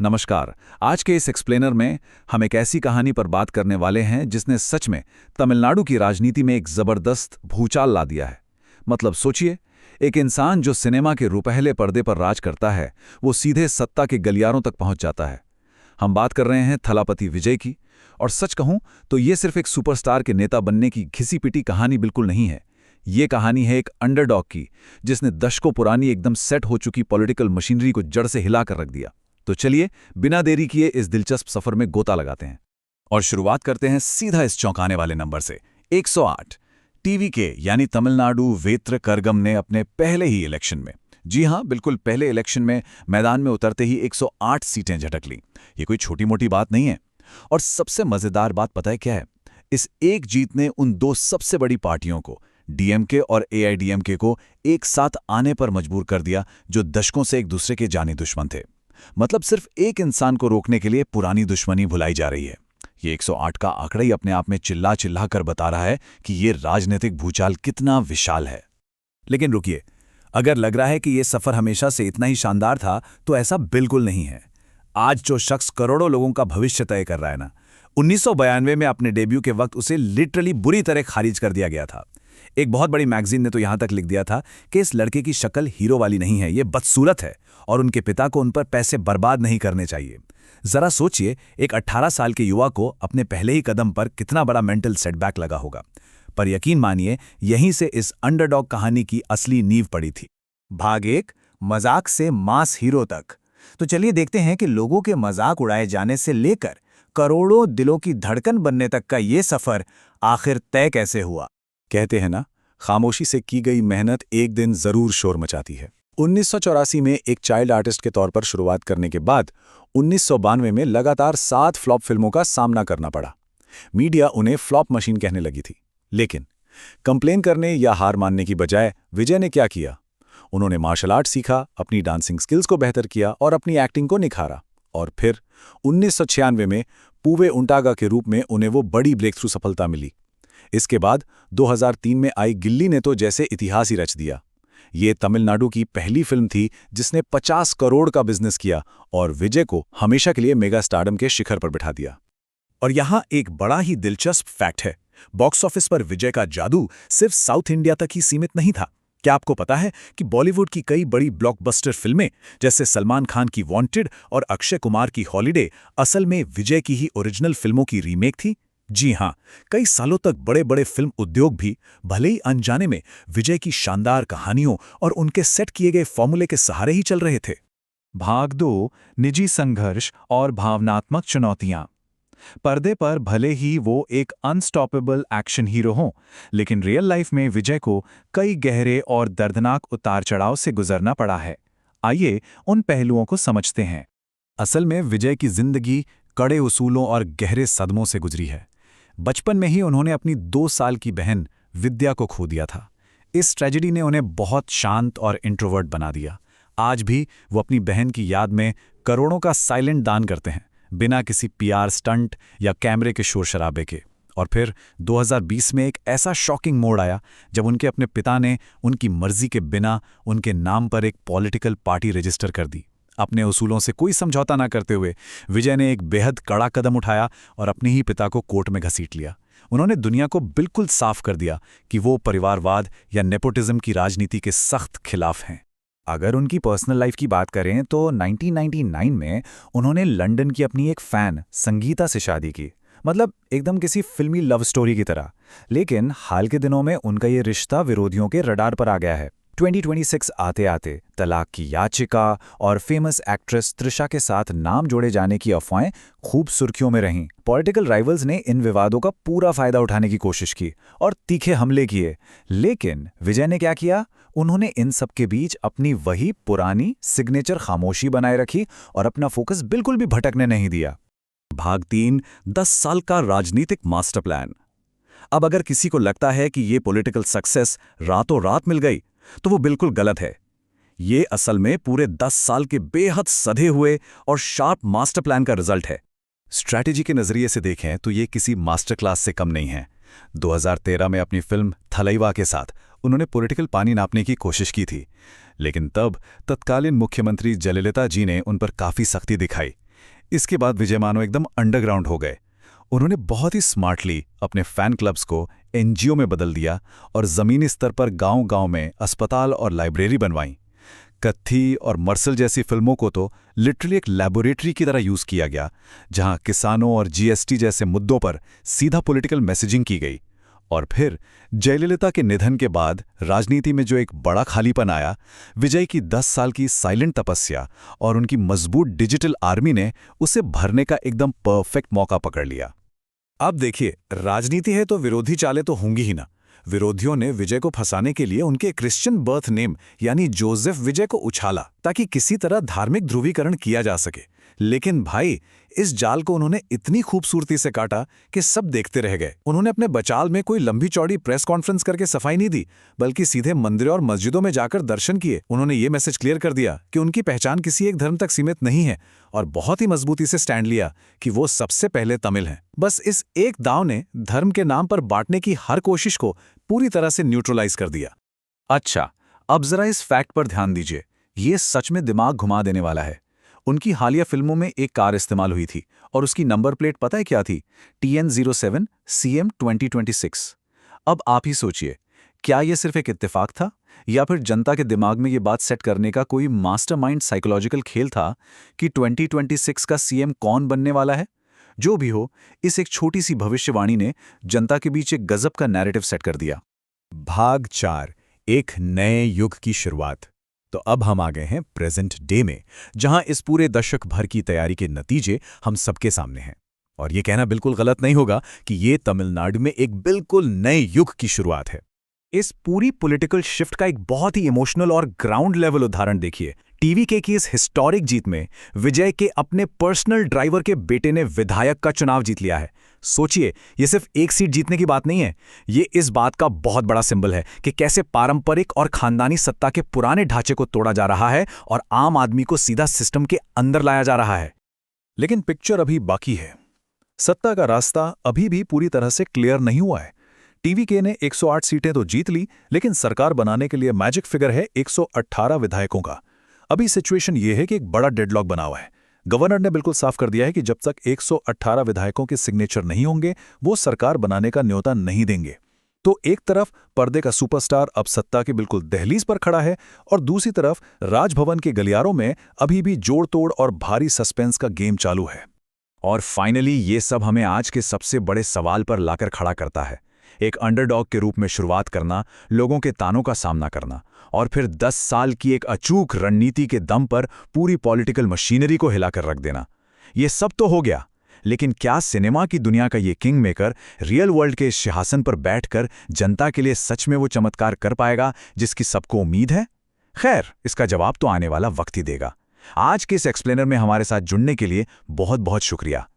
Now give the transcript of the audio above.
नमस्कार। आज के इस एक्सप्लेनर में हम एक ऐसी कहानी पर बात करने वाले हैं जिसने सच में तमिलनाडु की राजनीति में एक जबरदस्त भूचाल ला दिया है। मतलब सोचिए, एक इंसान जो सिनेमा के रुपहले पर्दे पर राज करता है, वो सीधे सत्ता के गलियारों तक पहुंच जाता है। हम बात कर रहे हैं थलापति विजय की। और सच कहूं तो ये सिर्फ एक सुपरस्टार के नेता बनने की घिसी-पिटी कहानी बिल्कुल नहीं है। ये कहानी है एक अंडरडॉग की, जिसने दशकों पुरानी एकदम सेट हो चुकी पॉलिटिकल मशीनरी को जड़ से हिलाकर रख दिया। तो चलिए बिना देरी किए इस दिलचस्प सफर में गोता लगाते हैं और शुरुआत करते हैं सीधा इस चौंकाने वाले नंबर से। 108 टीवी के यानी तमिलनाडु वेत्र करगम ने अपने पहले ही इलेक्शन में, जी हां बिल्कुल पहले इलेक्शन में, मैदान में उतरते ही 108 सीटें झटक लीं। ये कोई छोटी मोटी बात नहीं है। और सबसे मजेदार बात पता है क्या है? इस एक जीत ने उन दो सबसे बड़ी पार्टियों को, डीएमके और एआईडीएमके को, एक साथ आने पर मजबूर कर दिया, जो दशकों से एक दूसरे के जानी दुश्मन थे। मतलब सिर्फ एक इंसान को रोकने के लिए पुरानी दुश्मनी भुलाई जा रही है। ये 108 का आंकड़ा ही अपने आप में चिल्ला चिल्ला कर बता रहा है कि ये राजनीतिक भूचाल कितना विशाल है। लेकिन रुकिए, अगर लग रहा है कि ये सफर हमेशा से इतना ही शानदार था, तो ऐसा बिल्कुल नहीं है। आज जो शख्स करोड़ों लोगों का भविष्य तय कर रहा है ना, 1992 में अपने डेब्यू के वक्त उसे लिटरली बुरी तरह खारिज कर दिया गया था। एक बहुत बड़ी मैगजीन ने तो यहां तक लिख दिया था कि इस लड़के की शक्ल हीरो वाली नहीं है, ये बदसूरत है और उनके पिता को उन पर पैसे बर्बाद नहीं करने चाहिए। जरा सोचिए, एक 18 साल के युवा को अपने पहले ही कदम पर कितना बड़ा मेंटल सेटबैक लगा होगा। पर यकीन मानिए, यहीं से इस अंडरडॉग कहानी की असली नींव पड़ी थी। भाग 1, मजाक से मास हीरो तक। तो चलिए देखते हैं कि लोगों के मजाक उड़ाए जाने से लेकर करोड़ों दिलों की धड़कन बनने तक का ये सफर आखिर तय कैसे हुआ। कहते हैं ना, खामोशी से की गई मेहनत एक दिन जरूर शोर मचाती है। 1984 में एक चाइल्ड आर्टिस्ट के तौर पर शुरुआत करने के बाद 1992 में लगातार 7 फ्लॉप फिल्मों का सामना करना पड़ा। मीडिया उन्हें फ्लॉप मशीन कहने लगी थी। लेकिन कंप्लेन करने या हार मानने की बजाय विजय ने क्या किया? उन्होंने मार्शल आर्ट सीखा, अपनी डांसिंग स्किल्स को बेहतर किया और अपनी एक्टिंग को निखारा। और फिर 1996 में पूवे उंटागा के रूप में उन्हें वो बड़ी ब्रेक थ्रू सफलता मिली। इसके बाद 2003 में आई गिल्ली ने तो जैसे इतिहास ही रच दिया। ये तमिलनाडु की पहली फिल्म थी जिसने 50 करोड़ का बिजनेस किया और विजय को हमेशा के लिए मेगा स्टारडम के शिखर पर बिठा दिया। और यहाँ एक बड़ा ही दिलचस्प फैक्ट है, बॉक्स ऑफिस पर विजय का जादू सिर्फ साउथ इंडिया तक ही सीमित नहीं था। क्या आपको पता है कि बॉलीवुड की कई बड़ी ब्लॉकबस्टर फिल्में, जैसे सलमान खान की वांटेड और अक्षय कुमार की हॉलिडे, असल में विजय की ही ओरिजिनल फिल्मों की रीमेक थी? जी हां, कई सालों तक बड़े बड़े फिल्म उद्योग भी भले ही अनजाने में विजय की शानदार कहानियों और उनके सेट किए गए फॉर्मूले के सहारे ही चल रहे थे। भाग 2, निजी संघर्ष और भावनात्मक चुनौतियां। पर्दे पर भले ही वो एक अनस्टॉपेबल एक्शन हीरो हों, लेकिन रियल लाइफ में विजय को कई गहरे और दर्दनाक उतार चढ़ाव से गुजरना पड़ा है। आइए उन पहलुओं को समझते हैं। असल में विजय की जिंदगी कड़े उसूलों और गहरे सदमों से गुजरी है। बचपन में ही उन्होंने अपनी 2 साल की बहन विद्या को खो दिया था। इस ट्रेजेडी ने उन्हें बहुत शांत और इंट्रोवर्ट बना दिया। आज भी वो अपनी बहन की याद में करोड़ों का साइलेंट दान करते हैं, बिना किसी पीआर स्टंट या कैमरे के शोर शराबे के। और फिर 2020 में एक ऐसा शॉकिंग मोड़ आया जब उनके अपने पिता ने उनकी मर्जी के बिना उनके नाम पर एक पॉलिटिकल पार्टी रजिस्टर कर दी। अपने उसूलों से कोई समझौता ना करते हुए विजय ने एक बेहद कड़ा कदम उठाया और अपने ही पिता को कोर्ट में घसीट लिया। उन्होंने दुनिया को बिल्कुल साफ कर दिया कि वो परिवारवाद या नेपोटिज्म की राजनीति के सख्त खिलाफ हैं। अगर उनकी पर्सनल लाइफ की बात करें तो 1999 में उन्होंने लंदन की अपनी एक फैन संगीता से शादी की। मतलब एकदम किसी फिल्मी लव स्टोरी की तरह। लेकिन हाल के दिनों में उनका ये रिश्ता विरोधियों के रडार पर आ गया है। 2026 आते आते तलाक की याचिका और फेमस एक्ट्रेस त्रिशा के साथ नाम जोड़े जाने की अफवाहें खूब सुर्खियों में रहीं। पॉलिटिकल राइवल्स ने इन विवादों का पूरा फायदा उठाने की कोशिश की और तीखे हमले किए। लेकिन विजय ने क्या किया? उन्होंने इन सब के बीच अपनी वही पुरानी सिग्नेचर खामोशी बनाए रखी और अपना फोकस बिल्कुल भी भटकने नहीं दिया। भाग 3, 10 साल का राजनीतिक मास्टर प्लान। अब अगर किसी को लगता है कि ये पॉलिटिकल सक्सेस रातों रात मिल गई, तो वो बिल्कुल गलत है। ये असल में पूरे 10 साल के बेहद सधे हुए और शार्प मास्टर प्लान का रिजल्ट है। स्ट्रैटेजी के नजरिए से देखें तो ये किसी मास्टर क्लास से कम नहीं है। 2013 में अपनी फिल्म थलैवा के साथ उन्होंने पॉलिटिकल पानी नापने की कोशिश की थी, लेकिन तब तत्कालीन मुख्यमंत्री जयललिता जी ने उन पर काफी सख्ती दिखाई। इसके बाद विजय मानो एकदम अंडरग्राउंड हो गए। उन्होंने बहुत ही स्मार्टली अपने फैन क्लब्स को एनजीओ में बदल दिया और ज़मीनी स्तर पर गांव-गांव में अस्पताल और लाइब्रेरी बनवाई। कत्थी और मर्सल जैसी फिल्मों को तो लिटरली एक लैबोरेटरी की तरह यूज़ किया गया, जहां किसानों और जीएसटी जैसे मुद्दों पर सीधा पॉलिटिकल मैसेजिंग की गई। और फिर जयललिता के निधन के बाद राजनीति में जो एक बड़ा खालीपन आया, विजय की 10 साल की साइलेंट तपस्या और उनकी मजबूत डिजिटल आर्मी ने उसे भरने का एकदम परफेक्ट मौका पकड़ लिया। अब देखिए, राजनीति है तो विरोधी चालें तो होंगी ही ना। विरोधियों ने विजय को फंसाने के लिए उनके क्रिश्चियन बर्थ नेम यानी जोसेफ विजय को उछाला ताकि किसी तरह धार्मिक ध्रुवीकरण किया जा सके। लेकिन भाई, इस जाल को उन्होंने इतनी खूबसूरती से काटा कि सब देखते रह गए। उन्होंने अपने बचाव में कोई लंबी चौड़ी प्रेस कॉन्फ्रेंस करके सफाई नहीं दी, बल्कि सीधे मंदिरों और मस्जिदों में जाकर दर्शन किए। उन्होंने ये मैसेज क्लियर कर दिया कि उनकी पहचान किसी एक धर्म तक सीमित नहीं है, और बहुत ही मजबूती से स्टैंड लिया कि वो सबसे पहले तमिल हैं। बस इस एक दांव ने धर्म के नाम पर बांटने की हर कोशिश को पूरी तरह से न्यूट्रलाइज कर दिया। अच्छा, अब जरा इस फैक्ट पर ध्यान दीजिए, ये सच में दिमाग घुमा देने वाला है। उनकी हालिया फिल्मों में एक कार इस्तेमाल हुई थी और उसकी नंबर प्लेट पता है क्या थी? TN07 CM 2026। अब आप ही सोचिए, क्या यह सिर्फ एक इत्तेफाक था या फिर जनता के दिमाग में ये बात सेट करने का कोई मास्टरमाइंड साइकोलॉजिकल खेल था कि 2026 का CM कौन बनने वाला है? जो भी हो, इस एक छोटी सी भविष्यवाणी ने जनता के बीच एक गजब का नैरेटिव सेट कर दिया। भाग 4, एक नए युग की शुरुआत। तो अब हम आ गए हैं प्रेजेंट डे में, जहां इस पूरे दशक भर की तैयारी के नतीजे हम सबके सामने हैं। और ये कहना बिल्कुल गलत नहीं होगा कि ये तमिलनाडु में एक बिल्कुल नए युग की शुरुआत है। इस पूरी पॉलिटिकल शिफ्ट का एक बहुत ही इमोशनल और ग्राउंड लेवल उदाहरण देखिए। टीवीके की इस हिस्टोरिक जीत में विजय के अपने पर्सनल ड्राइवर के बेटे ने विधायक का चुनाव जीत लिया है। सोचिए, ये सिर्फ एक सीट जीतने की बात नहीं है, ये इस बात का बहुत बड़ा सिंबल है कि कैसे पारंपरिक और खानदानी सत्ता के पुराने ढांचे को तोड़ा जा रहा है और आम आदमी को सीधा सिस्टम के अंदर लाया जा रहा है। लेकिन पिक्चर अभी बाकी है। सत्ता का रास्ता अभी भी पूरी तरह से क्लियर नहीं हुआ है। टीवीके ने 108 सीटें तो जीत ली, लेकिन सरकार बनाने के लिए मैजिक फिगर है 118 विधायकों का। अभी सिचुएशन ये है कि एक बड़ा डेडलॉक बना हुआ है। गवर्नर ने बिल्कुल साफ कर दिया है कि जब तक 118 विधायकों के सिग्नेचर नहीं होंगे, वो सरकार बनाने का न्योता नहीं देंगे। तो एक तरफ पर्दे का सुपरस्टार अब सत्ता की बिल्कुल दहलीज पर खड़ा है, और दूसरी तरफ राजभवन के गलियारों में अभी भी जोड़ तोड़ और भारी सस्पेंस का गेम चालू है। और फाइनली ये सब हमें आज के सबसे बड़े सवाल पर लाकर खड़ा करता है। एक अंडरडॉग के रूप में शुरुआत करना, लोगों के तानों का सामना करना, और फिर 10 साल की एक अचूक रणनीति के दम पर पूरी पॉलिटिकल मशीनरी को हिलाकर रख देना। ये सब तो हो गया, लेकिन क्या सिनेमा की दुनिया का ये किंग मेकर रियल वर्ल्ड के इस सिंहासन पर बैठकर जनता के लिए सच में वो चमत्कार कर पाएगा जिसकी सबको उम्मीद है? खैर, इसका जवाब तो आने वाला वक्त ही देगा। आज के इस एक्सप्लेनर में हमारे साथ जुड़ने के लिए बहुत बहुत शुक्रिया।